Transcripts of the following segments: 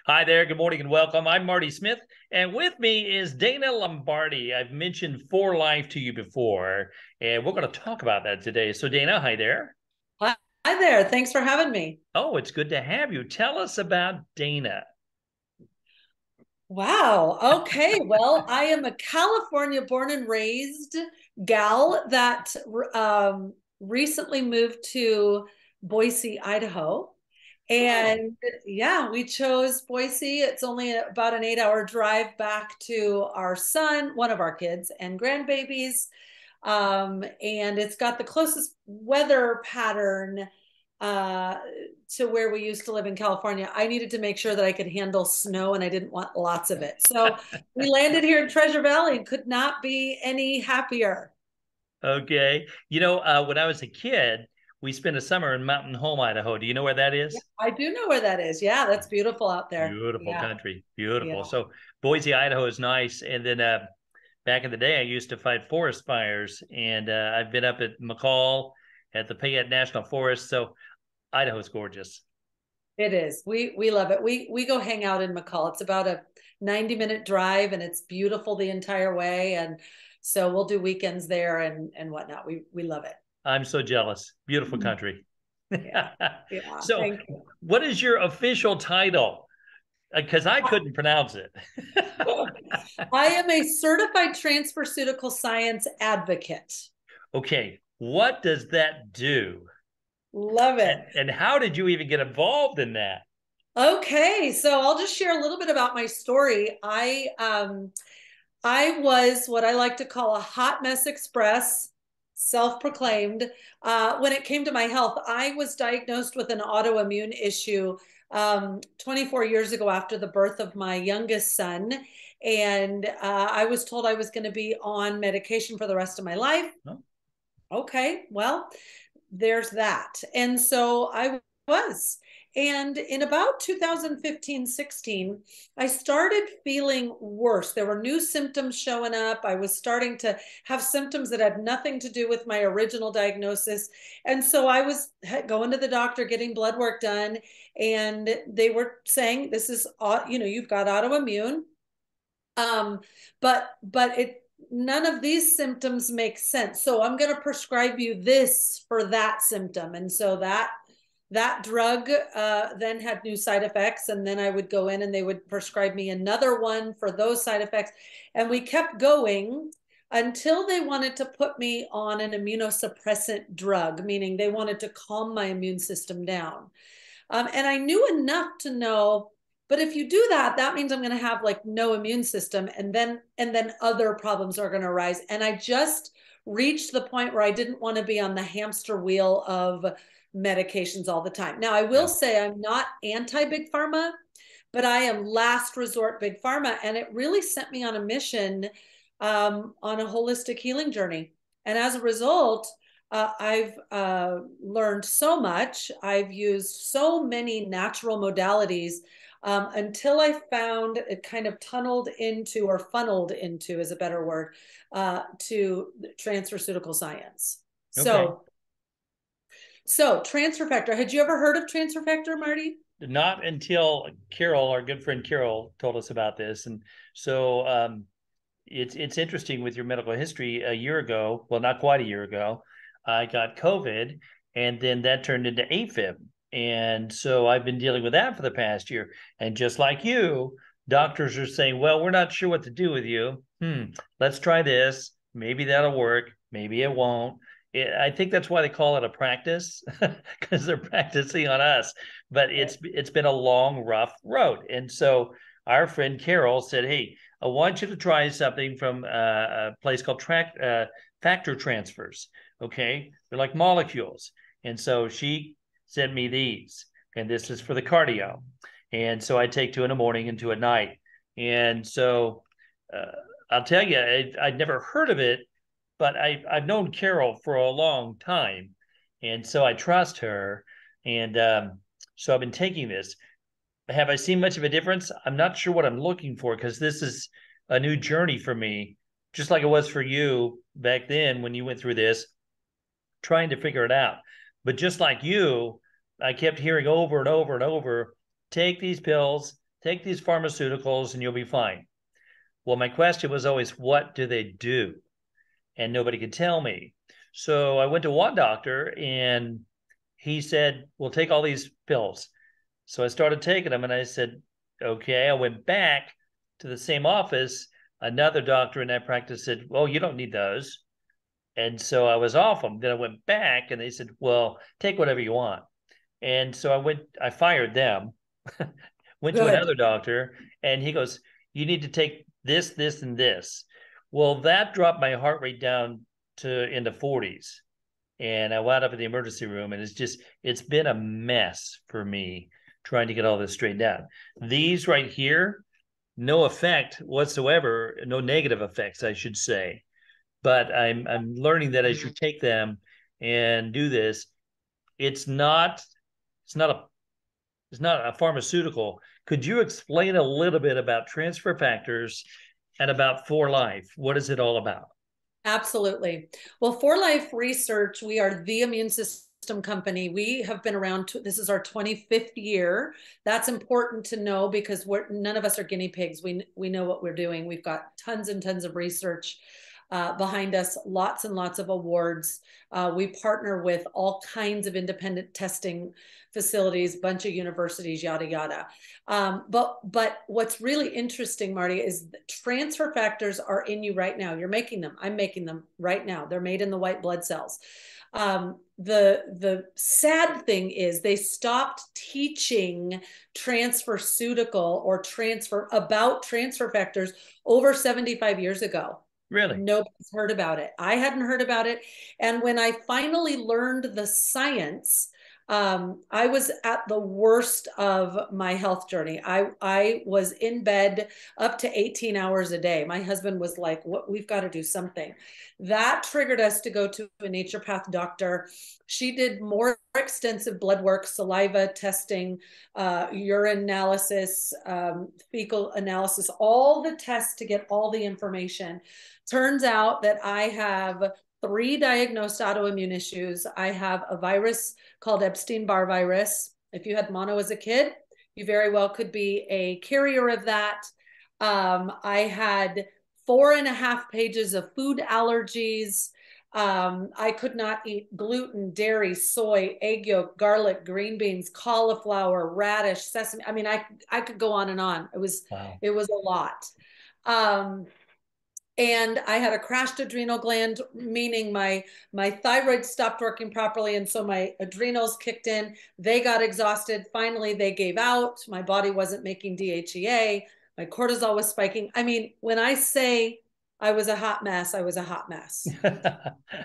Hi there. Good morning and welcome. I'm Marty Smith, and with me is Dana Lombardi. I've mentioned For Life to you before, and we're going to talk about that today. So, Dana, hi there. Hi there. Thanks for having me. Oh, it's good to have you. Tell us about Dana. Wow. Okay. Well, I am a California born and raised gal that recently moved to Boise, Idaho. Oh, And yeah, we chose Boise. It's only about an 8 hour drive back to our son, one of our kids, and grandbabies. And it's got the closest weather pattern uh, to where we used to live in California. I needed to make sure that I could handle snow and I didn't want lots of it. So we landed here in Treasure Valley and could not be any happier. okay. When I was a kid, we spent a summer in Mountain Home, Idaho. Do you know where that Yeah, is? I do know where that is. Yeah, that's beautiful out there. Beautiful Yeah, country. Beautiful. yeah. So, Boise, Idaho is nice. And then back in the day, I used to fight forest fires, and I've been up at McCall at the Payette National Forest. So, Idaho's gorgeous. It is. We love it. We go hang out in McCall. It's about a 90-minute drive and it's beautiful the entire way. And so we'll do weekends there and whatnot. We love it. I'm so jealous. Beautiful country. Yeah. Yeah. So, Thank you. what is your official title? Because I couldn't pronounce it. I am a certified transferceutical science advocate. Okay, what does that do? Love it. And how did you even get involved in that? Okay, so I'll just share a little bit about my story. I was what I like to call a hot mess express, self-proclaimed. When it came to my health, I was diagnosed with an autoimmune issue 24 years ago after the birth of my youngest son. And I was told I was going to be on medication for the rest of my life. Oh, Okay, well, there's that. And so I was. And in about 2015-16, I started feeling worse. There were new symptoms showing up. I was starting to have symptoms that had nothing to do with my original diagnosis. And so I was going to the doctor, getting blood work done, and they were saying, this is, you've got autoimmune. Um, but it none of these symptoms make sense. So I'm going to prescribe you this for that symptom. And so that drug then had new side effects, and then I would go in and they would prescribe me another one for those side effects, and we kept going until they wanted to put me on an immunosuppressant drug, meaning they wanted to calm my immune system down. And I knew enough to know, but if you do that, that means I'm going to have like no immune system, and then other problems are going to arise. And I just reached the point where I didn't want to be on the hamster wheel of medications all the time. Now, I will yeah. say I'm not anti big pharma, but I am last resort big pharma, and it really sent me on a mission, on a holistic healing journey. And as a result, I've learned so much. I've used so many natural modalities until I found it kind of tunneled into, or funneled into is a better word, to transferceutical science. Okay. So transfer factor. Had you ever heard of transfer factor, Marty? Not until Carol, our good friend Carol, told us about this. And so it's interesting with your medical history. A year ago, well, not quite a year ago, I got COVID, and then that turned into AFib. And so I've been dealing with that for the past year. And just like you, doctors are saying, well, we're not sure what to do with you. Let's try this. Maybe that'll work. Maybe it won't. I think that's why they call it a practice, because they're practicing on us. But it's been a long, rough road. And so our friend Carol said, hey, I want you to try something from a place called factor transfers. Okay. They're like molecules. And so she sent me these, and this is for the cardio. And so I take two in the morning and two at night. And so uh, I'll tell you, I'd never heard of it, but I've known Carol for a long time. And so I trust her. And so I've been taking this. Have I seen much of a difference? I'm not sure what I'm looking for, because this is a new journey for me, just like it was for you back then when you went through this, trying to figure it out. But just like you, I kept hearing over and over and over, take these pills, take these pharmaceuticals and you'll be fine. Well, my question was always, what do they do? And nobody could tell me. So I went to one doctor and he said, well, take all these pills. So I started taking them and I said, okay. I went back to the same office. Another doctor in that practice said, well, you don't need those. And so I was off them. Then I went back and they said, well, take whatever you want. And so I fired them, went to Good. another doctor, and he goes, you need to take this, this, and this. Well, that dropped my heart rate down to in the 40s. And I wound up in the emergency room, and it's been a mess for me trying to get all this straightened out. These right here, no effect whatsoever, no negative effects, I should say. But I'm learning that as you take them and do this, it's not it's not a it's not a pharmaceutical. Could you explain a little bit about transfer factors and about For Life? What is it all about? Absolutely. Well, For Life Research, we are the immune system company. We have been around, this is our 25th year. That's important to know because none of us are guinea pigs. We know what we're doing. We've got tons and tons of research behind us, lots and lots of awards. We partner with all kinds of independent testing facilities, bunch of universities, yada, yada. But what's really interesting, Marty, is transfer factors are in you right now. You're making them. I'm making them right now. They're made in the white blood cells. The sad thing is they stopped teaching transferceutical or about transfer factors over 75 years ago. Really? Nobody's heard about it. I hadn't heard about it. And when I finally learned the science, I was at the worst of my health journey. I was in bed up to 18 hours a day. My husband was like, "What? We've got to do something." That triggered us to go to a naturopath doctor. She did more extensive blood work, saliva testing, urine analysis, fecal analysis, all the tests to get all the information. Turns out that I have 3 diagnosed autoimmune issues. I have a virus called Epstein-Barr virus. If you had mono as a kid, you very well could be a carrier of that. I had 4.5 pages of food allergies. I could not eat gluten, dairy, soy, egg yolk, garlic, green beans, cauliflower, radish, sesame. I mean, I could go on and on. Wow. It was a lot. And I had a crashed adrenal gland, meaning my thyroid stopped working properly, and so my adrenals kicked in. They got exhausted. Finally, they gave out. My body wasn't making DHEA. My cortisol was spiking. I mean, when I say I was a hot mess, I was a hot mess.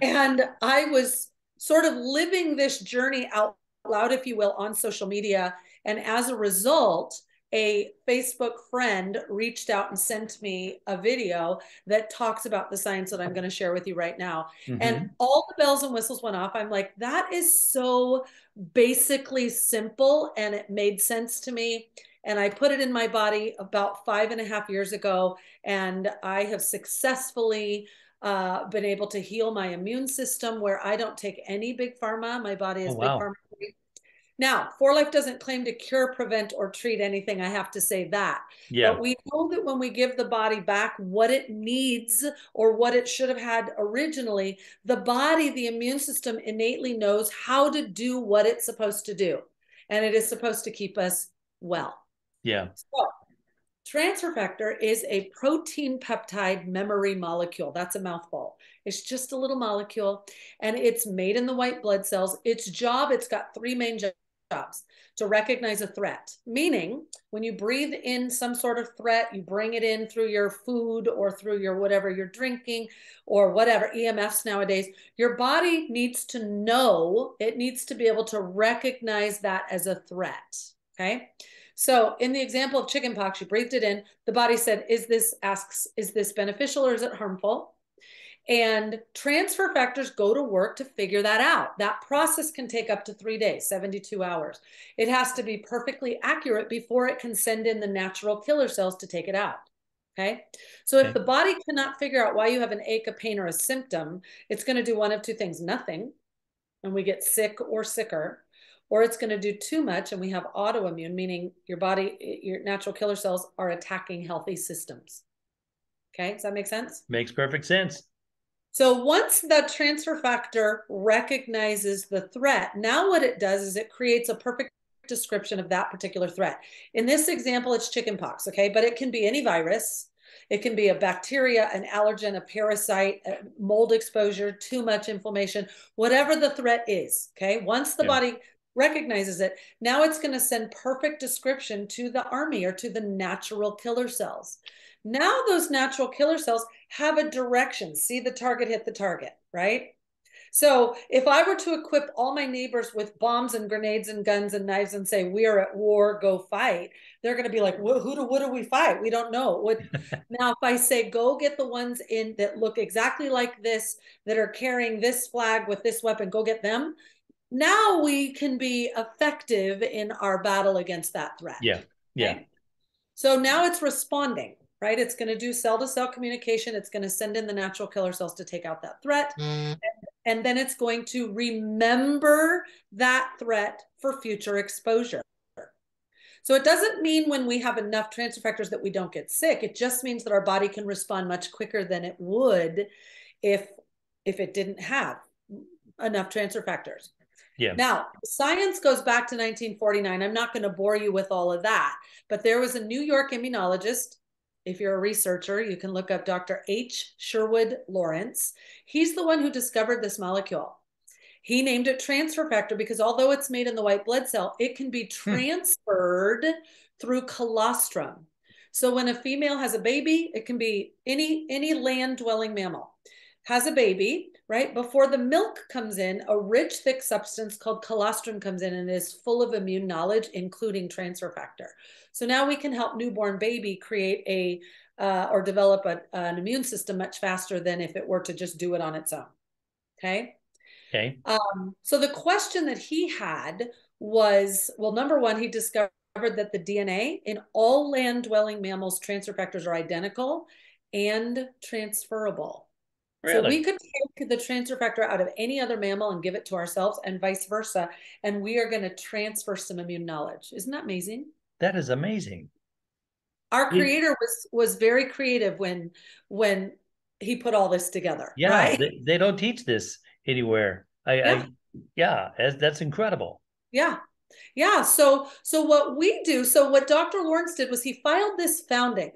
And I was sort of living this journey out loud, if you will, on social media. And as a result, a Facebook friend reached out and sent me a video that talks about the science that I'm going to share with you right now. Mm-hmm. And all the bells and whistles went off. I'm like, that is so basically simple. And it made sense to me. And I put it in my body about 5.5 years ago. And I have successfully been able to heal my immune system where I don't take any big pharma. My body is big pharma. Now, For Life doesn't claim to cure, prevent, or treat anything. I have to say that. Yeah. But we know that when we give the body back what it needs or what it should have had originally, the body, the immune system innately knows how to do what it's supposed to do. And it is supposed to keep us well. Yeah. So, transfer factor is a protein peptide memory molecule. That's a mouthful. It's just a little molecule, and it's made in the white blood cells. Its job, it's got 3 main jobs: to recognize a threat, meaning when you breathe in some sort of threat, you bring it in through your food or through your whatever you're drinking or whatever, EMFs nowadays, your body needs to know, it needs to be able to recognize that as a threat, okay? So in the example of chickenpox, you breathed it in, the body said, is this beneficial or is it harmful? And transfer factors go to work to figure that out. That process can take up to 3 days, 72 hours. It has to be perfectly accurate before it can send in the natural killer cells to take it out. Okay. So if the body cannot figure out why you have an ache, a pain, or a symptom, it's going to do one of 2 things: nothing, and we get sick or sicker, or it's going to do too much. And we have autoimmune, meaning your body, your natural killer cells are attacking healthy systems. Okay, does that make sense? Makes perfect sense. So once the transfer factor recognizes the threat, now what it does is it creates a perfect description of that particular threat. In this example, it's chickenpox, okay? But it can be any virus. It can be a bacteria, an allergen, a parasite, a mold exposure, too much inflammation, whatever the threat is, okay? Once the body recognizes it, now it's going to send perfect description to the army or to the natural killer cells. Now those natural killer cells have a direction. See the target, hit the target, right? So if I were to equip all my neighbors with bombs and grenades and guns and knives and say, we are at war, go fight, they're going to be like, what do we fight? We don't know. Now, if I say, go get the ones in that look exactly like this, that are carrying this flag with this weapon, go get them. Now we can be effective in our battle against that threat. Yeah. Yeah. Okay? So now it's responding, right? It's going to do cell-to-cell communication. It's going to send in the natural killer cells to take out that threat. And then it's going to remember that threat for future exposure. So it doesn't mean when we have enough transfer factors that we don't get sick. It just means that our body can respond much quicker than it would if it didn't have enough transfer factors. Yeah. Now, science goes back to 1949. I'm not going to bore you with all of that, but there was a New York immunologist. If you're a researcher, you can look up Dr. H. Sherwood Lawrence. He's the one who discovered this molecule. He named it transfer factor because although it's made in the white blood cell, it can be transferred through colostrum. So when a female has a baby, it can be any land-dwelling mammal has a baby, right? Before the milk comes in, a rich, thick substance called colostrum comes in and is full of immune knowledge, including transfer factor. So now we can help newborn baby create or develop an immune system much faster than if it were to just do it on its own. Okay. Okay. So the question that he had was, well, number one, he discovered that the DNA in all land-dwelling mammals transfer factors are identical and transferable. Really? So we could take the transfer factor out of any other mammal and give it to ourselves and vice versa. And we are going to transfer some immune knowledge. Isn't that amazing? That is amazing. Our creator was very creative when he put all this together. Yeah, right? They don't teach this anywhere. That's incredible. Yeah. Yeah. So what we do, so what Dr. Lawrence did was he filed this finding,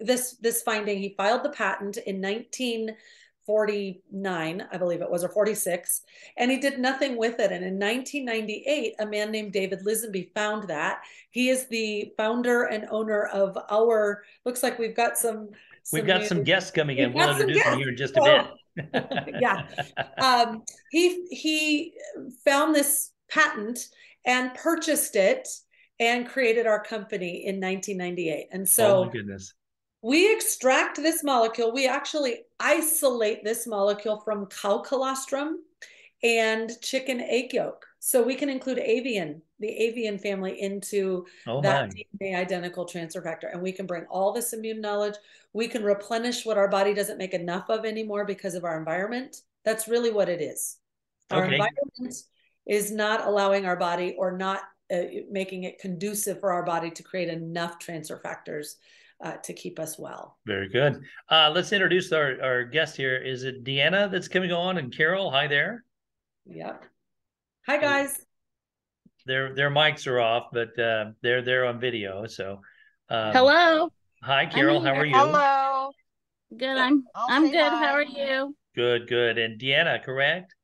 he filed the patent in 1949, I believe it was, or 46, and he did nothing with it. And in 1998, a man named David Lisenby found that. He is the founder and owner of looks like we've got some guests coming in. We'll introduce them here in just a bit. Yeah. He found this patent and purchased it and created our company in 1998. And so, oh my goodness, we extract this molecule. We actually isolate this molecule from cow colostrum and chicken egg yolk. So we can include the avian family into that DNA identical transfer factor. And we can bring all this immune knowledge. We can replenish what our body doesn't make enough of anymore because of our environment. That's really what it is. Our environment is not allowing our body or not making it conducive for our body to create enough transfer factors to keep us well. Very good. Let's introduce our guest here. Is it Deana that's coming on, and Carol? Hi there. Yep. Hi guys. Their mics are off, but they're on video. So hello. Hi Carol, how are you? Hello. Good. I'm good. Hi. How are you? Good. And Deana, correct?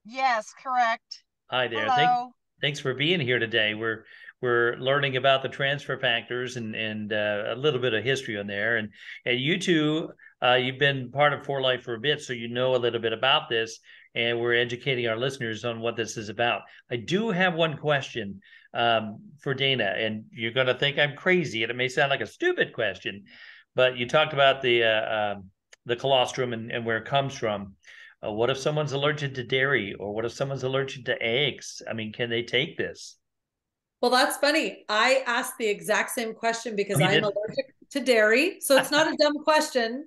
Yes, correct. Hi there. Hello. Thanks for being here today. We're learning about the transfer factors and a little bit of history on there. And you two, you've been part of For Life for a bit, so you know a little bit about this. And we're educating our listeners on what this is about. I do have one question for Dana, and you're going to think I'm crazy, and it may sound like a stupid question, but you talked about the colostrum and where it comes from. What if someone's allergic to dairy, or what if someone's allergic to eggs? I mean, can they take this? Well, that's funny. I asked the exact same question because I'm allergic. to dairy. So it's not a dumb question.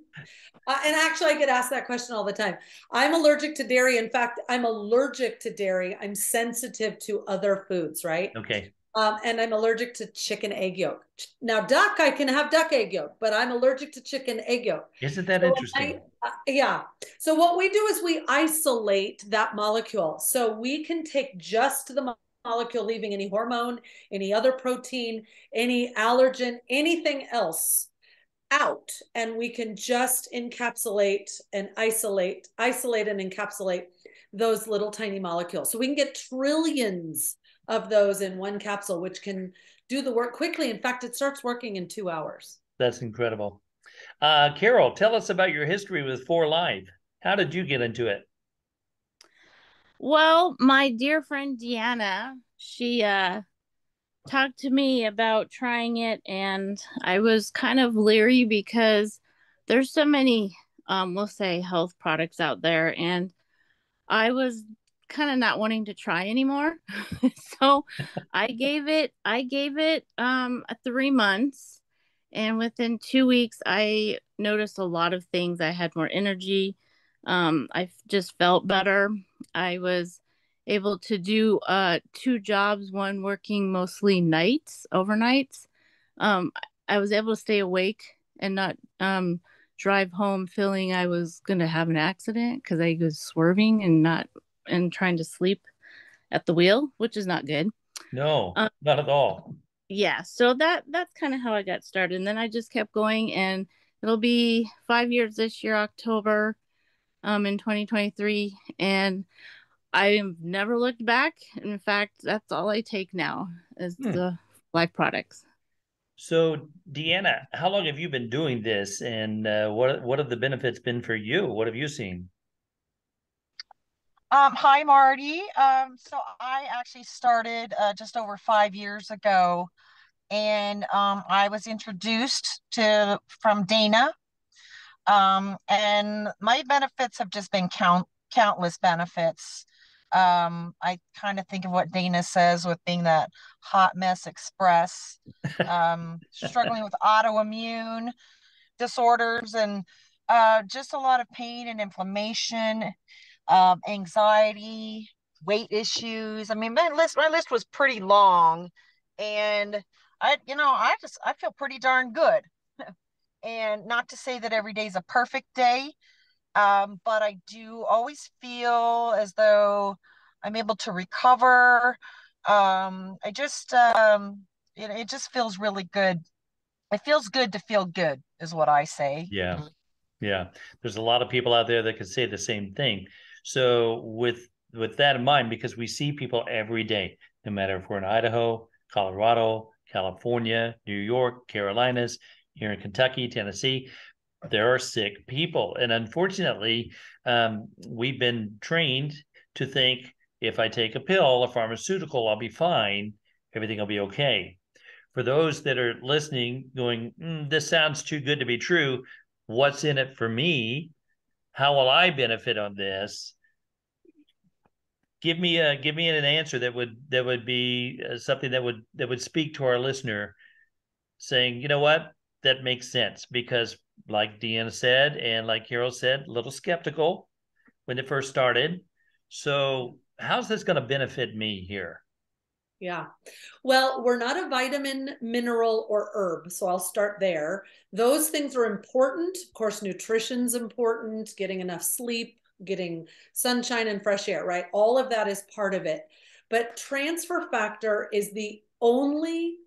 And actually, I get asked that question all the time. I'm allergic to dairy. In fact, I'm allergic to dairy. I'm sensitive to other foods, right? Okay. And I'm allergic to chicken egg yolk. Now, duck, I can have duck egg yolk, but I'm allergic to chicken egg yolk. Isn't that interesting? Yeah. So what we do is we isolate that molecule. So we can take just the molecule, leaving any hormone, any other protein, any allergen, anything else out, and we can just encapsulate and isolate and encapsulate those little tiny molecules. So we can get trillions of those in one capsule, which can do the work quickly. In fact, it starts working in 2 hours. That's incredible. Carol, tell us about your history with 4Life. How did you get into it? Well, my dear friend Deana, she talked to me about trying it, and I was kind of leery because there's so many, we'll say, health products out there, and I was kind of not wanting to try anymore. So I gave it 3 months, and within 2 weeks I noticed a lot of things. I had more energy. I just felt better. I was able to do 2 jobs, one working mostly nights, overnights. Um, I was able to stay awake and not drive home feeling I was going to have an accident because I was swerving and trying to sleep at the wheel, which is not good. No, not at all. Yeah, so that's kind of how I got started. And then I just kept going, and it'll be 5 years this year, October, in 2023. And I've never looked back. In fact, that's all I take now is the life products. So, Deana, how long have you been doing this, and what have the benefits been for you? What have you seen? Hi, Marty. So I actually started just over 5 years ago, and I was introduced to from Dana. And my benefits have just been countless benefits. I kind of think of what Dana says with being that hot mess express, struggling with autoimmune disorders and just a lot of pain and inflammation, anxiety, weight issues. I mean, my list was pretty long, and I feel pretty darn good. And not to say that every day is a perfect day, but I do always feel as though I'm able to recover. It just feels really good. It feels good to feel good, is what I say. Yeah. Yeah. There's a lot of people out there that could say the same thing. So with that in mind, because we see people every day, no matter if we're in Idaho, Colorado, California, New York, Carolinas, here in Kentucky, Tennessee, there are sick people. And unfortunately, we've been trained to think if I take a pill, a pharmaceutical, I'll be fine. Everything will be okay. For those that are listening, going, this sounds too good to be true. What's in it for me? How will I benefit on this? Give me an answer that would be something that would speak to our listener, saying, you know what, that makes sense, because like Deanna said and like Carol said, a little skeptical when it first started. So how's this going to benefit me here? Yeah. Well, we're not a vitamin, mineral, or herb. So I'll start there. Those things are important. Of course, nutrition's important, getting enough sleep, getting sunshine and fresh air, right? All of that is part of it. But transfer factor is the only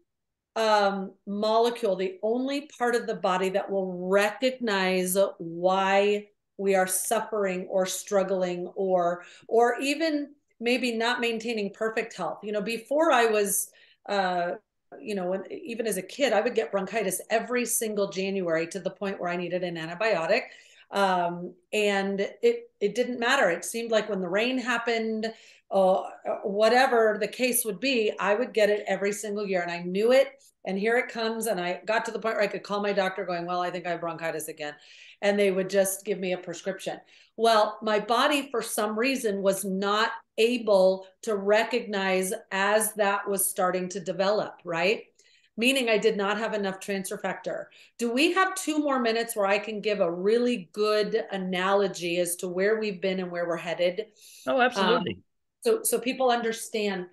molecule, the only part of the body that will recognize why we are suffering or struggling or even maybe not maintaining perfect health. Before I was even as a kid, I would get bronchitis every single January to the point where I needed an antibiotic. And it didn't matter. It seemed like when the rain happened, whatever the case would be, I would get it every single year, and I knew it. And here it comes. And I got to the point where I could call my doctor going, well, I think I have bronchitis again. And they would just give me a prescription. Well, my body, for some reason, was not able to recognize as that was starting to develop, right? meaning I did not have enough transfer factor. Do we have 2 more minutes where I can give a really good analogy as to where we've been and where we're headed? Oh, absolutely. So people understand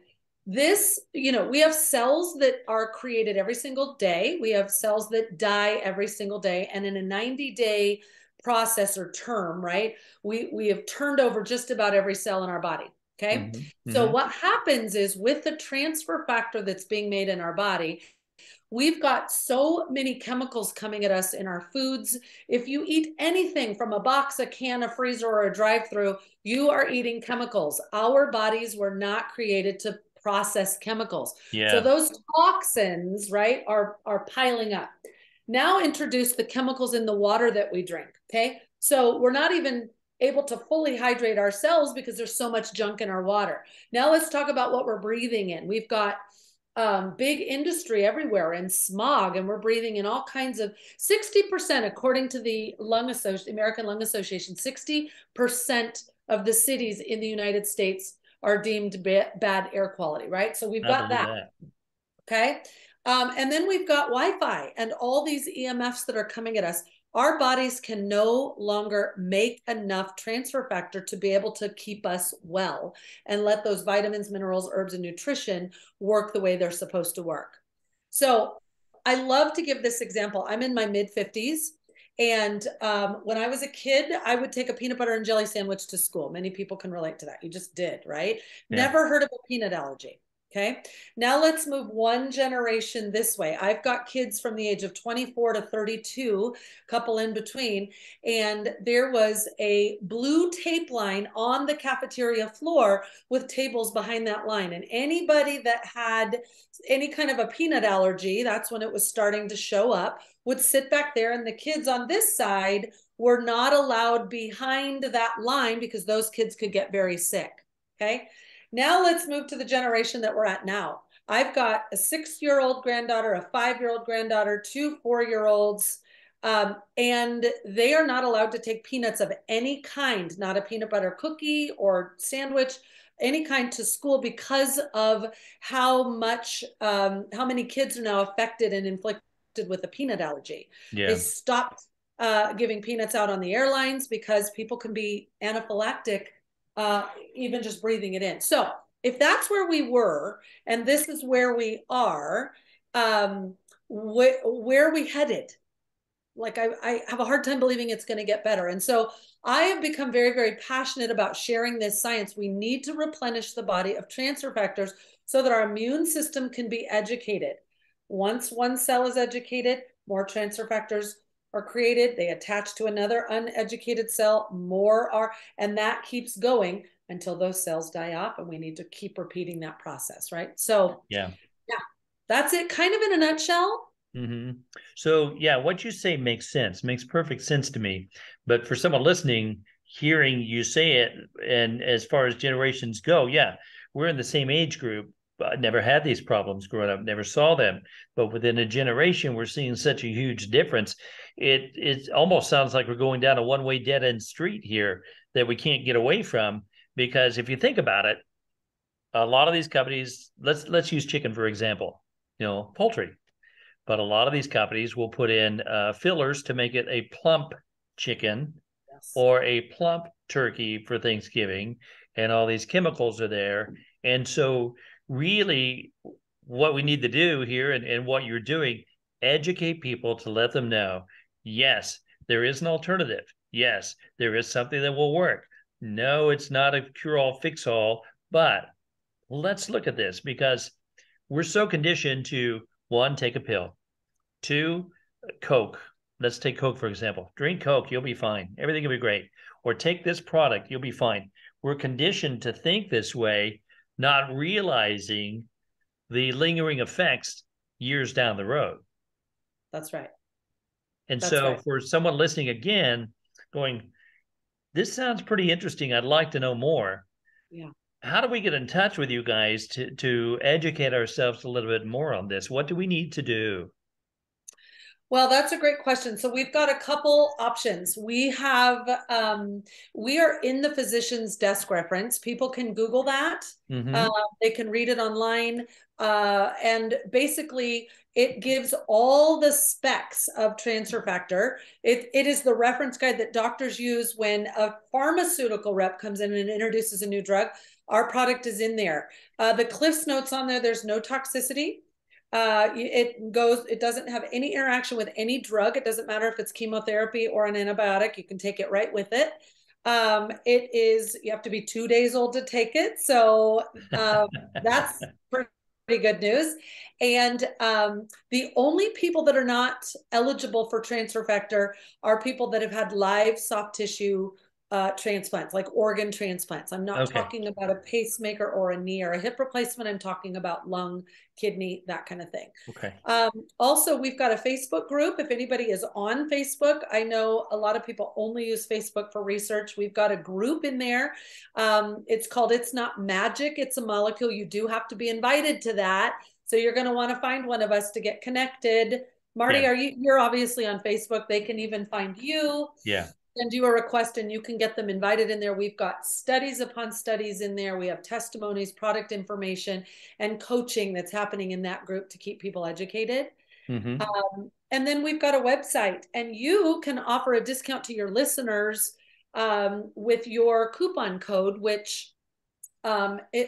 this. We have cells that are created every single day. We have cells that die every single day. And in a 90-day process or term, right, we have turned over just about every cell in our body. Okay. So what happens is, with the transfer factor that's being made in our body, we've got so many chemicals coming at us in our foods. If you eat anything from a box, a can, a freezer, or a drive-through, you are eating chemicals. Our bodies were not created to process chemicals. Yeah. So those toxins, right, are piling up. Now introduce the chemicals in the water that we drink. Okay. So we're not even able to fully hydrate ourselves because there's so much junk in our water. Now let's talk about what we're breathing in. We've got big industry everywhere and smog, and we're breathing in all kinds of 60%, according to the American Lung Association, 60% of the cities in the United States are deemed bad air quality, right? So we've got that. Okay. And then we've got Wi-Fi and all these EMFs that are coming at us. Our bodies can no longer make enough transfer factor to be able to keep us well and let those vitamins, minerals, herbs, and nutrition work the way they're supposed to work. So I love to give this example. I'm in my mid-50s. And when I was a kid, I would take a peanut butter and jelly sandwich to school. Many people can relate to that. You just did, right? Yeah. Never heard of a peanut allergy. Okay. Now let's move one generation this way. I've got kids from the age of 24 to 32, couple in between, and there was a blue tape line on the cafeteria floor with tables behind that line. And anybody that had any kind of a peanut allergy, that's when it was starting to show up, would sit back there, and the kids on this side were not allowed behind that line because those kids could get very sick. Okay. Now let's move to the generation that we're at now. I've got a 6-year-old granddaughter, a 5-year-old granddaughter, 2 4-year-olds, and they are not allowed to take peanuts of any kind, not a peanut butter cookie or sandwich, any kind, to school because of how many kids are now affected and inflicted with a peanut allergy. Yeah. They stopped giving peanuts out on the airlines because people can be anaphylactic even just breathing it in. So if that's where we were, and this is where we are, where are we headed? Like I have a hard time believing it's going to get better. And so I have become very, very passionate about sharing this science. We need to replenish the body of transfer factors so that our immune system can be educated. Once one cell is educated, more transfer factors are created, they attach to another uneducated cell, more are, and that keeps going until those cells die off, and we need to keep repeating that process, right? So yeah, that's it kind of in a nutshell. So yeah, what you say makes sense, makes perfect sense to me. But for someone listening, hearing you say it, and as far as generations go, yeah, we're in the same age group. I never had these problems growing up, never saw them. But within a generation, we're seeing such a huge difference. It almost sounds like we're going down a one-way dead-end street here that we can't get away from. Because if you think about it, a lot of these companies, let's use chicken, for example, poultry. But a lot of these companies will put in fillers to make it a plump chicken, yes, or a plump turkey for Thanksgiving. And all these chemicals are there. And so really what we need to do here, and what you're doing, educate people to let them know, yes, there is an alternative. Yes, there is something that will work. No, it's not a cure-all, fix-all, but let's look at this, because we're so conditioned to, 1, take a pill. 2, Coke. Let's take Coke, for example. Drink Coke, you'll be fine. Everything will be great. Or take this product, you'll be fine. We're conditioned to think this way, not realizing the lingering effects years down the road. That's right. And so for someone listening again, going, this sounds pretty interesting, I'd like to know more. Yeah. How do we get in touch with you guys to educate ourselves a little bit more on this? What do we need to do? Well, that's a great question. So we've got a couple options. We are in the physician's desk reference. People can Google that. Mm-hmm. They can read it online. And basically it gives all the specs of transfer factor. It is the reference guide that doctors use when a pharmaceutical rep comes in and introduces a new drug. Our product is in there. The Cliff's notes on there, there's no toxicity. It doesn't have any interaction with any drug. It doesn't matter if it's chemotherapy or an antibiotic. You can take it right with it. You have to be 2 days old to take it. So that's pretty good news. And the only people that are not eligible for transfer factor are people that have had live soft tissue transplants, like organ transplants. I'm not talking about a pacemaker or a knee or a hip replacement. I'm talking about lung, kidney, that kind of thing. Okay. Also, we've got a Facebook group. If anybody is on Facebook, I know a lot of people only use Facebook for research. We've got a group in there. It's called It's Not Magic, It's a Molecule. You do have to be invited to that. So you're going to want to find one of us to get connected. Marty, you're obviously on Facebook. They can even find you. Yeah. Send you a request and you can get them invited in there. We've got studies upon studies in there. We have testimonies, product information, and coaching that's happening in that group to keep people educated. Mm-hmm. And then we've got a website, and you can offer a discount to your listeners with your coupon code, which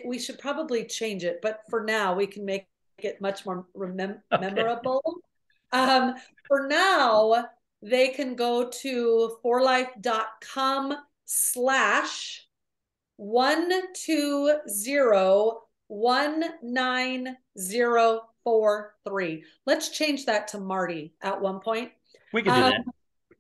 we should probably change it, but for now we can make it much more memorable. For now, they can go to forlife.com/120190043. Let's change that to Marty at one point. We can do that.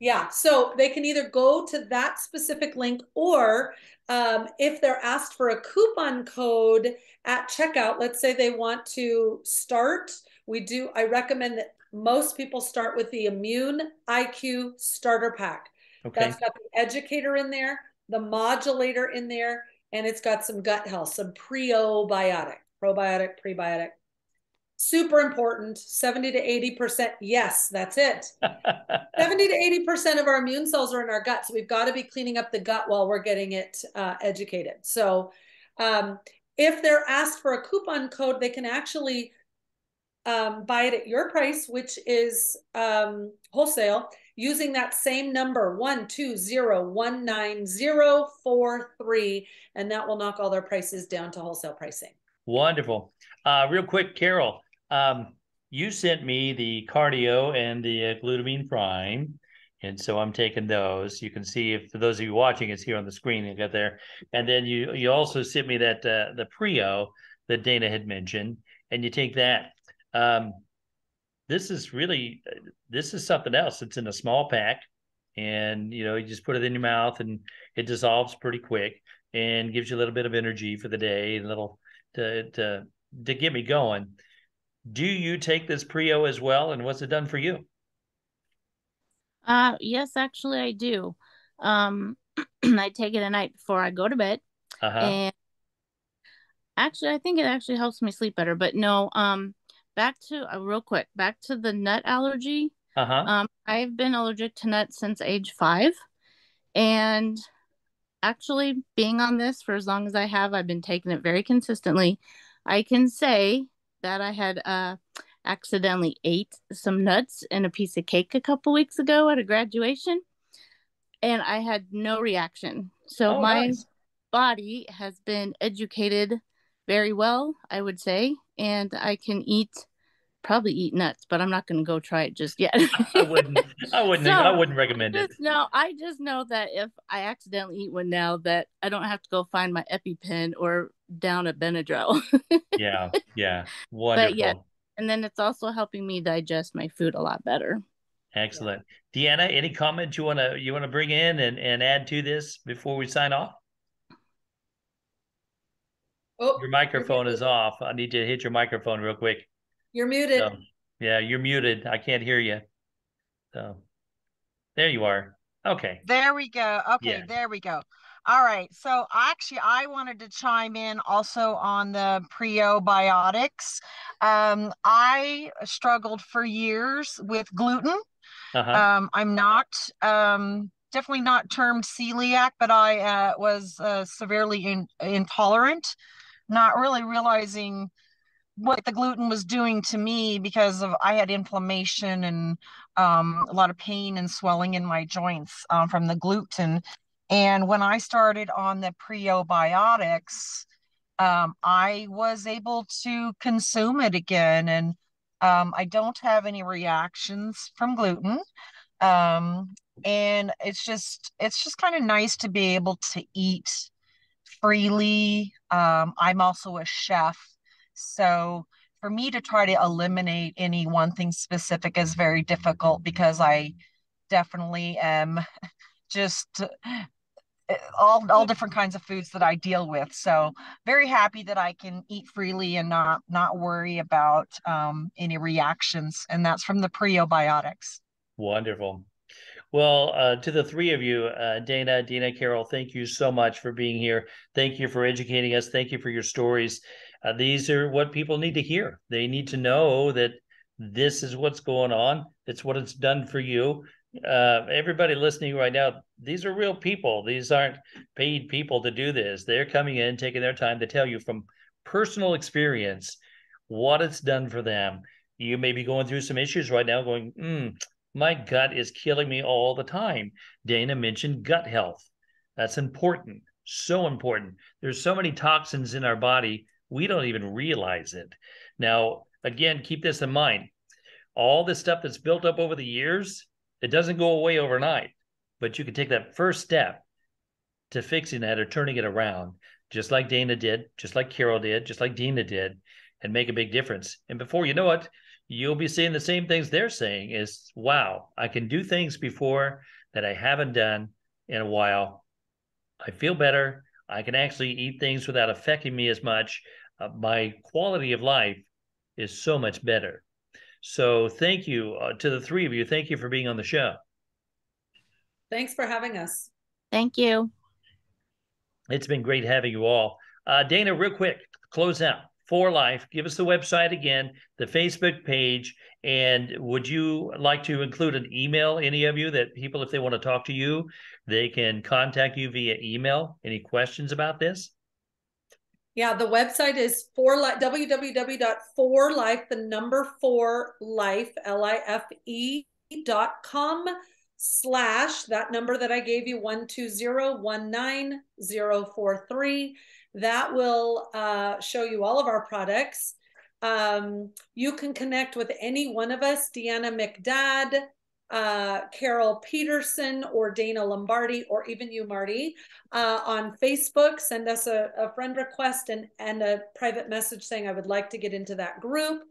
Yeah, so they can either go to that specific link, or if they're asked for a coupon code at checkout, let's say they want to start, I recommend that most people start with the Immune IQ Starter Pack. Okay. That's got the educator in there, the modulator in there, and it's got some gut health, some probiotic, prebiotic. Super important, 70 to 80%. Yes, that's it. 70 to 80% of our immune cells are in our gut. So we've got to be cleaning up the gut while we're getting it educated. So if they're asked for a coupon code, they can actually buy it at your price, which is wholesale, using that same number, 120190043, and that will knock all their prices down to wholesale pricing. Wonderful. Real quick, Carol, you sent me the cardio and the glutamine prime, and so I'm taking those. You can see, if for those of you watching, it's here on the screen. You got there, and then you also sent me that the Prio that Dana had mentioned, and you take that. This is something else. It's in a small pack, and you just put it in your mouth and it dissolves pretty quick and gives you a little bit of energy for the day, a little to get me going. Do you take this Prio as well, and what's it done for you? Yes, actually I do. I take it at night before I go to bed. And actually I think it actually helps me sleep better. But no, back to real quick, back to the nut allergy. I've been allergic to nuts since age 5, and actually being on this for as long as I have, I've been taking it very consistently. I can say that I had accidentally ate some nuts and a piece of cake a couple weeks ago at a graduation, and I had no reaction. So my body has been educated very well, I would say, and I can probably eat nuts, but I'm not going to go try it just yet. I wouldn't recommend it. No, I just know that if I accidentally eat one now, that I don't have to go find my EpiPen or down a Benadryl. Yeah, wonderful. But yeah, and then it's also helping me digest my food a lot better. Excellent. Yeah. Deana, any comments you want to bring in and add to this before we sign off? Oh, your microphone is off. I need you to hit your microphone real quick. You're muted. So, yeah, you're muted. I can't hear you. So there you are. Okay. There we go. Okay, There we go. All right. So actually, I wanted to chime in also on the prebiotics. I struggled for years with gluten. I'm not definitely not termed celiac, but I was severely intolerant, not really realizing what the gluten was doing to me because of I had inflammation and a lot of pain and swelling in my joints from the gluten. And when I started on the prebiotics, I was able to consume it again, and I don't have any reactions from gluten. And it's just kind of nice to be able to eat freely. I'm also a chef, so for me to try to eliminate any one thing specific is very difficult because I definitely am just all different kinds of foods that I deal with. So very happy that I can eat freely and not worry about any reactions, and that's from the prebiotics. Wonderful. Well, to the three of you, Dana, Deana, Carol, thank you so much for being here. Thank you for educating us. Thank you for your stories. These are what people need to hear. They need to know that this is what's going on. It's what it's done for you. Everybody listening right now, these are real people. These aren't paid people to do this. They're coming in, taking their time to tell you from personal experience what it's done for them. You may be going through some issues right now going, my gut is killing me all the time. Dana mentioned gut health. That's important. So important. There's so many toxins in our body, we don't even realize it. Now, again, keep this in mind. All this stuff that's built up over the years, it doesn't go away overnight, but you can take that first step to fixing that or turning it around, just like Dana did, just like Carol did, just like Deana did, and make a big difference. And before you know it, you'll be seeing the same things they're saying is, wow, I can do things before that I haven't done in a while. I feel better. I can actually eat things without affecting me as much. My quality of life is so much better. So thank you to the three of you. Thank you for being on the show. Thanks for having us. Thank you. It's been great having you all. Dana, real quick, close out. For Life, give us the website again, the Facebook page, and would you like to include an email, any of you, that people, if they want to talk to you, they can contact you via email? Any questions about this? Yeah, the website is www.forlife, the number 4life, life.com / that number that I gave you, 12019-043. That will show you all of our products. You can connect with any one of us, Deana Mikdad, Eberle Peterson, or Dana Lombardi, or even you, Marty, on Facebook. Send us a friend request and a private message saying I would like to get into that group.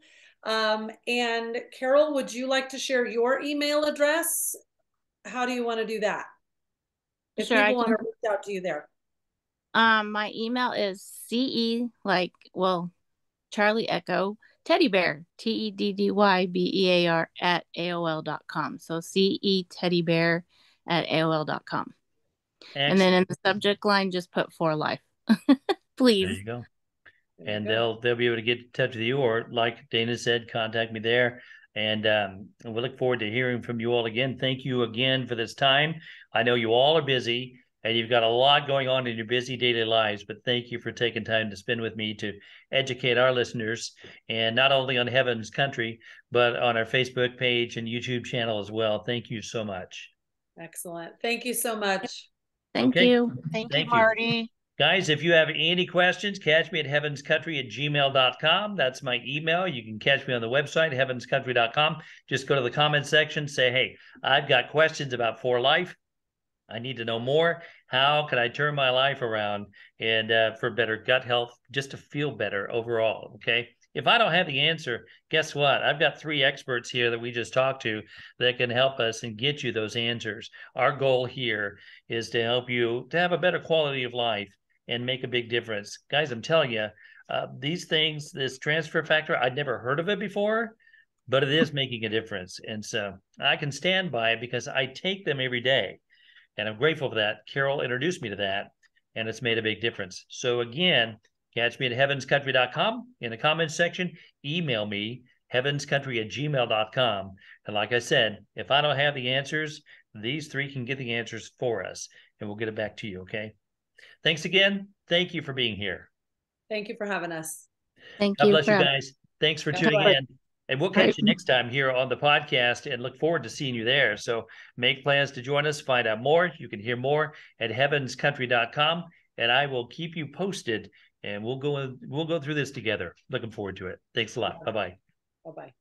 And Carol, would you like to share your email address? How do you want to do that? If Sure, people want to reach out to you there. My email is CE, Charlie Echo, Teddy Bear, TEDDYBEAR at AOL.com. So CE Teddy Bear at AOL.com. And then in the subject line, just put For Life. Please. There you go. And they'll be able to get in touch with you, or like Dana said, contact me there. And we look forward to hearing from you all again. Thank you again for this time. I know you all are busy and you've got a lot going on in your busy daily lives, but thank you for taking time to spend with me to educate our listeners, and not only on Heaven's Country, but on our Facebook page and YouTube channel as well. Thank you so much. Excellent. Thank you so much. Thank you. Thank you, Marty. Guys, if you have any questions, catch me at heavenscountry@gmail.com. That's my email. You can catch me on the website, heavenscountry.com. Just go to the comment section, say, hey, I've got questions about For Life. I need to know more. How can I turn my life around and for better gut health, just to feel better overall, okay? If I don't have the answer, guess what? I've got 3 experts here that we just talked to that can help us and get you those answers. Our goal here is to help you to have a better quality of life and make a big difference. Guys, I'm telling you, these things, this transfer factor, I'd never heard of it before, but it is making a difference. And so I can stand by it because I take them every day. And I'm grateful for that. Carol introduced me to that, and it's made a big difference. So again, catch me at heavenscountry.com. In the comments section, email me, heavenscountry@gmail.com. And like I said, if I don't have the answers, these three can get the answers for us, and we'll get it back to you, okay? Thanks again. Thank you for being here. Thank you for having us. Thank God you bless for you having guys. Thanks for God tuning bless. in. And we'll All catch right. you next time here on the podcast, and look forward to seeing you there. So make plans to join us, find out more. You can hear more at heavenscountry.com, and I will keep you posted, and we'll go through this together. Looking forward to it. Thanks a lot. Bye-bye. Bye-bye.